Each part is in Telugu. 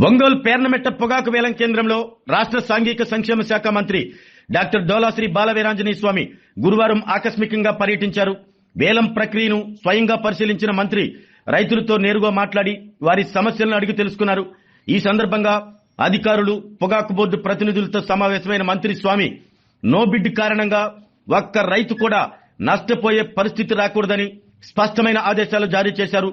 ఒంగోలు పేర్నమెట్ట పొగాకు వేలం కేంద్రంలో రాష్ట్ర సాంఘిక సంక్షేమ శాఖ మంత్రి డాక్టర్ డోలాశ్రీ బాలవీరాంజనేయ స్వామి గురువారం ఆకస్మికంగా పర్యటించారు. వేలం ప్రక్రియను స్వయంగా పరిశీలించిన మంత్రి రైతులతో నేరుగా మాట్లాడి వారి సమస్యలను అడిగి తెలుసుకున్నారు. ఈ సందర్భంగా అధికారులు, పొగాకు బోర్డు ప్రతినిధులతో సమావేశమైన మంత్రి స్వామి నో బిడ్ కారణంగా ఒక్క రైతు కూడా నష్టపోయే పరిస్థితి రాకూడదని స్పష్టమైన ఆదేశాలు జారీ చేశారు.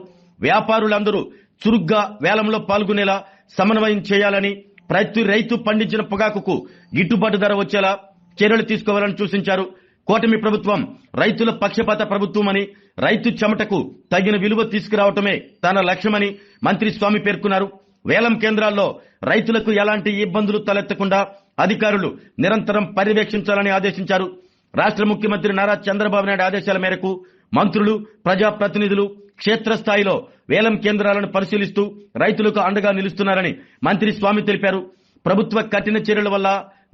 వ్యాపారులందరూ చురుగ్గా వేలంలో పాల్గొనేలా సమన్వయం చేయాలని, ప్రతి రైతు పండించిన పొగాకుకు గిట్టుబాటు ధర వచ్చేలా చర్యలు తీసుకోవాలని సూచించారు. కూటమి ప్రభుత్వం రైతుల పక్షపాత ప్రభుత్వమని, రైతు చెమటకు తగిన విలువ తీసుకురావటమే తన లక్ష్యమని మంత్రి స్వామి పేర్కొన్నారు. వేలం కేంద్రాల్లో రైతులకు ఎలాంటి ఇబ్బందులు తలెత్తకుండా అధికారులు నిరంతరం పర్యవేక్షించాలని ఆదేశించారు. రాష్ట్ర ముఖ్యమంత్రి నారా చంద్రబాబు నాయుడు ఆదేశాల మేరకు మంత్రులు, ప్రజాప్రతినిధులు క్షేత్రస్థాయిలో వేలం కేంద్రాలను పరిశీలిస్తూ రైతులకు అండగా నిలుస్తున్నారని మంత్రి స్వామి తెలిపారు. ప్రభుత్వ కఠిన చర్యల వల్ల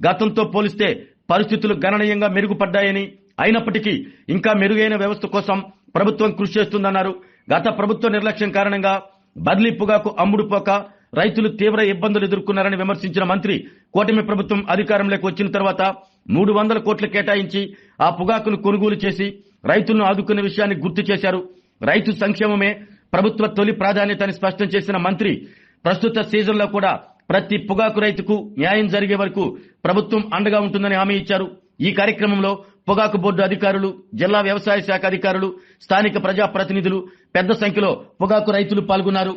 గతంతో పోలిస్తే పరిస్థితులు గణనీయంగా మెరుగుపడ్డాయని, అయినప్పటికీ ఇంకా మెరుగైన వ్యవస్థ కోసం ప్రభుత్వం కృషి చేస్తుందన్నారు. గత ప్రభుత్వ నిర్లక్ష్యం కారణంగా బదిలీ పొగాకు అమ్ముడుపోక రైతులు తీవ్ర ఇబ్బందులు ఎదుర్కొన్నారని విమర్శించిన మంత్రి కూటమి ప్రభుత్వం అధికారంలోకి వచ్చిన తర్వాత 300 కోట్లు కేటాయించి ఆ పొగాకును కొనుగోలు చేసి రైతులను ఆదుకునే విషయాన్ని గుర్తు చేశారు. రైతు సంక్షేమమే ప్రభుత్వ తొలి ప్రాధాన్యత అని స్పష్టం చేసిన మంత్రి ప్రస్తుత సీజన్లో కూడా ప్రతి పొగాకు రైతుకు న్యాయం జరిగే వరకు ప్రభుత్వం అండగా ఉంటుందని హామీ ఇచ్చారు. ఈ కార్యక్రమంలో పొగాకు బోర్డు అధికారులు, జిల్లా వ్యవసాయ శాఖ అధికారులు, స్థానిక ప్రజాప్రతినిధులు పెద్ద సంఖ్యలో పొగాకు రైతులు పాల్గొన్నారు.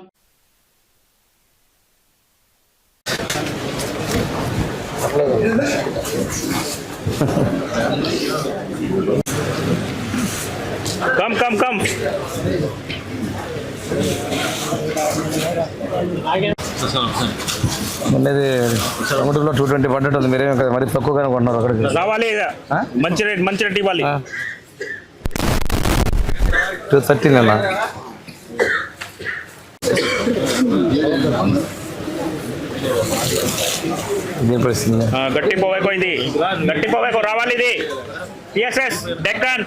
కమ్ అనేది టమాటోలో 220 పడ్డట్టు ఉంది. మీరే మరి తక్కువగానే కొన్నారు. అక్కడికి రావాలి, మంచి రేట్ ఇవ్వాలి. 230 అన్న. గట్టి పోవేకో, ఇది గట్టి పోవేకో రావాలి. ఇది టిఎస్ఎస్ డెక్కన్.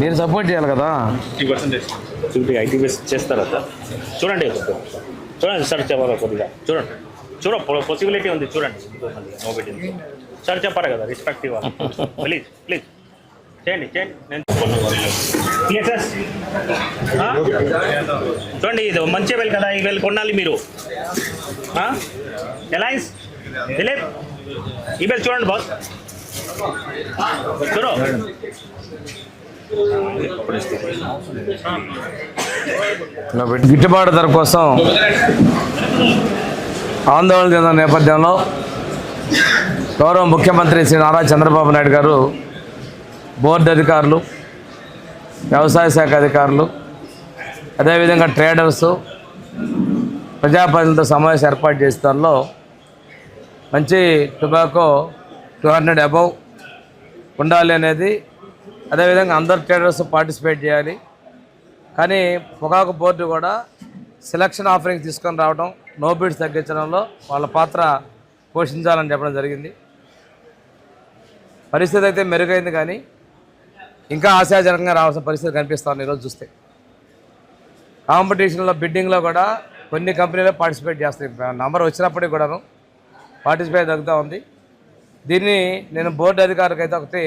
నేను సపోర్ట్ చేయాలి కదా. 50% ఐటీ బేస్ చేస్తారా సార్? చూడండి సార్, చెప్పారా కొద్దిగా చూడండి పాసిబిలిటీ ఉంది, చూడండి. నోబెట్ సార్ చెప్పారు కదా, రెస్పెక్టివ్ ప్లీజ్ చేయండి. నేను చూడండి, ఇది మంచి వేలు కదా, ఈ వేలు కొనాలి మీరు. ఎలయన్స్ దిలీప్, ఈ వేలు చూడండి బాస్, చూడు. గిట్టుబాటు ధర కోసం ఆందోళన చెందిన నేపథ్యంలో గౌరవ ముఖ్యమంత్రి శ్రీ నారా చంద్రబాబు నాయుడు గారు బోర్డు అధికారులు, వ్యవసాయ శాఖ అధికారులు, అదేవిధంగా ట్రేడర్సు, ప్రజాప్రతినిధులతో సమావేశం ఏర్పాటు చేసే దానిలో మంచి టొబాకో 200 అబవ్ ఉండాలి అనేది, అదేవిధంగా అందరు ట్రేడర్స్ పార్టిసిపేట్ చేయాలి. కానీ పొగాకు బోర్డు కూడా సెలక్షన్ ఆఫరింగ్ తీసుకొని రావడం, నో బిడ్స్ తగ్గించడంలో వాళ్ళ పాత్ర పోషించాలని చెప్పడం జరిగింది. పరిస్థితి అయితే మెరుగైంది, కానీ ఇంకా ఆశాజనకంగా రావాల్సిన పరిస్థితి కనిపిస్తుంది. ఈరోజు చూస్తే కాంపిటీషన్లో, బిడ్డింగ్లో కూడా కొన్ని కంపెనీలు పార్టిసిపేట్ చేస్తాయి. నంబర్ వచ్చినప్పటికీ కూడాను పార్టిసిపేట్ తగ్గుతూ ఉంది. దీన్ని నేను బోర్డు అధికారులకు అయితే ఒకటి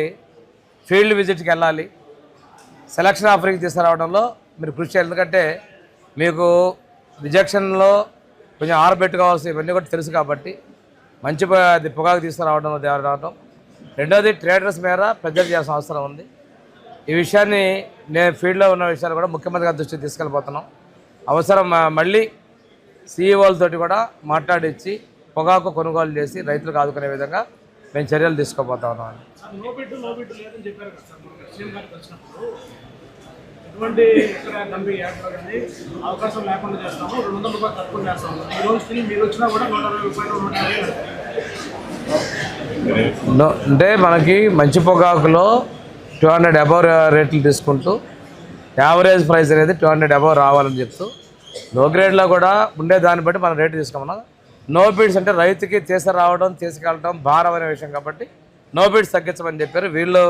ఫీల్డ్ విజిట్కి వెళ్ళాలి, సెలక్షన్ ఆఫరింగ్ తీసుకురావడంలో మీరు కృషి చేయాలి. ఎందుకంటే మీకు రిజెక్షన్లో కొంచెం ఆరబెట్టుకోవాల్సి ఇవన్నీ కూడా తెలుసు కాబట్టి మంచి పొగాకు తీసుకురావడం రావడం. రెండోది ట్రేడర్స్ మీద ప్రెజర్ చేయాల్సిన అవసరం ఉంది. ఈ విషయాన్ని నేను ఫీల్డ్లో ఉన్న విషయాలు కూడా ముఖ్యమంత్రి గారి దృష్టికి తీసుకెళ్ళిపోతున్నాం. అవసరం మళ్ళీ సీఈఓలతోటి కూడా మాట్లాడించి పొగాకు కొనుగోలు చేసి రైతులకు ఆదుకునే విధంగా మేము చర్యలు తీసుకోబోతా ఉన్నాం. అంటే మనకి మంచి పొగాకులో 200 అబవ్ రేట్లు తీసుకుంటూ యావరేజ్ ప్రైస్ అనేది 200 అబవ్ రావాలని చెప్తూ, లో గ్రేడ్లో కూడా ఉండే దాన్ని బట్టి మనం రేటు తీసుకోమన్నాం. నో బిడ్స్ అంటే రైతుకి తీసుకురావడం, తీసుకెళ్ళడం భారం అనే విషయం కాబట్టి నో బిడ్స్ తగ్గించమని చెప్పారు. వీళ్ళు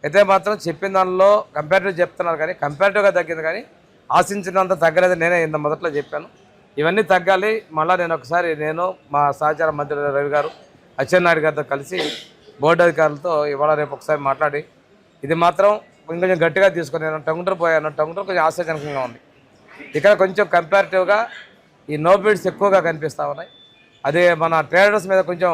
అయితే మాత్రం చెప్పిన దానిలో కంపారిటివ్ చెప్తున్నారు కానీ కంపారిటివ్గా తగ్గింది కానీ ఆశించినంత తగ్గలేదు. నేనే ఇంత మొదట్లో చెప్పాను. ఇవన్నీ తగ్గాలి. మళ్ళీ నేను మా సహచార మంత్రి రవి గారు అచ్చెన్నాయుడు గారితో కలిసి బోర్డు అధికారులతో ఇవాళ రేపు ఒకసారి మాట్లాడి ఇది మాత్రం ఇంకొంచెం గట్టిగా తీసుకొని నేను టంగుటూరు పోయాను. టంగుటూరు కొంచెం ఆశాజనకంగా ఉంది. ఇక్కడ కొంచెం కంపారిటివ్గా ఈ నో బిడ్స్ ఎక్కువగా కనిపిస్తూ ఉన్నాయి. అదే మన ట్రేడర్స్ మీద కొంచెం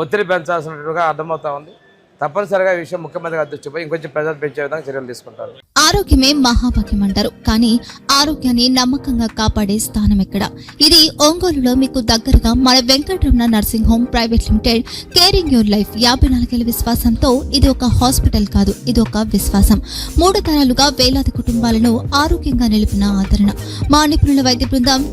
ఒత్తిడి పెంచాల్సినట్టుగా అర్థమవుతా ఉంది. తప్పనిసరిగా ఈ విషయం ముఖ్యమంత్రి గారి దృష్టిపై ఇంకొంచెం ప్రజలు పెంచే విధంగా చర్యలు తీసుకుంటారు. ఆరోగ్యమే మహాభాగ్యం అంటారు, కానీ ఆరోగ్యాన్ని నమ్మకంగా కాపాడే స్థానం ఎక్కడ? ఇది ఒంగోలులో మీకు దగ్గరగా మన Venkataramana nursing home private limited. Caring your life 54 ఏళ్ల విశ్వాసంతో ఇది ఒక హాస్పిటల్ కాదు, ఇది ఒక విశ్వాసం. 3 తరాలుగా వేలాది కుటుంబాలను ఆరోగ్యంగా నిలిపిన ఆదరణ. మా నిపుణుల వైద్య బృందం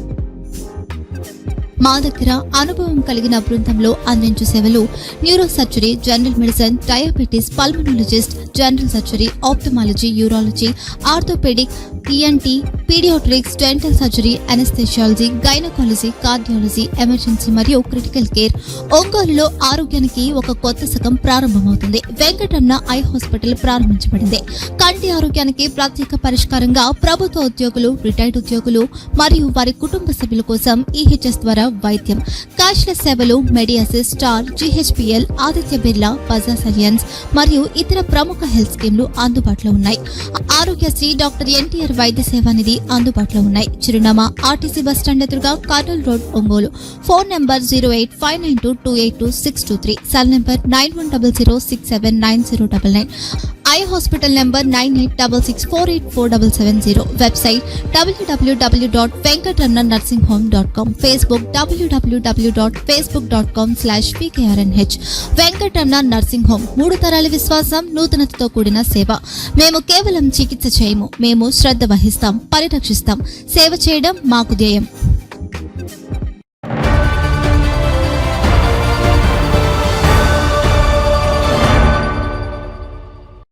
మా దగ్గర అనుభవం కలిగిన బృందంలో అందించే సేవలు neuro surgery, general medicine, diabetes, pulmonologist, general surgery, ophthalmology, urology, orthopedic, ENT, paediatrics, dental surgery, anaesthesiology, gynaecology, cardiology, emergency మరియు క్రిటికల్ కేర్. ఒంగోలులో ఆరోగ్యానికి ఒక కొత్త శకం ప్రారంభమవుతుంది. వెంకటరమణ ఐ హాస్పిటల్ ప్రారంభించబడింది. కంటి ఆరోగ్యానికి ప్రత్యేక పరిష్కారంగా ప్రభుత్వ ఉద్యోగులు, రిటైర్డ్ ఉద్యోగులు మరియు వారి కుటుంబ సభ్యుల కోసం ఈహెచ్ఎస్ ద్వారా వైద్యం, క్యాష్లెస్ సేవలు, మెడియాసిస్, స్టార్, జీహెచ్పీఎల్, ఆదిత్య బిర్లా, బజాజ్ అలియన్స్ మరియు ఇతర ప్రముఖ హెల్త్ స్కీమ్లు అందుబాటులో ఉన్నాయి. ఆరోగ్యశ్రీ, డాక్టర్ ఎన్టీఆర్ వైద్య సేవా నిధి అందుబాటులో ఉన్నాయి. చిరునామా ఆర్టీసీ బస్టాండ్ ఎదురుగా, Kurnool road, Ongole. Phone number 08592282623, cell number 9100679099. Eye hospital number 9866484770. Website www.venkatramanarsinghome.com. Facebook www.facebook.com/pkrnh. Venkataramana nursing home, 3 తరాల విశ్వాసం, నూతనతతో కూడిన సేవ. మేము కేవలం చికిత్స చేయము, మేము శ్రద్ధ వహిస్తాం, పరిరక్షిస్తాం. సేవ చేయడం మాకు ధ్యేయం.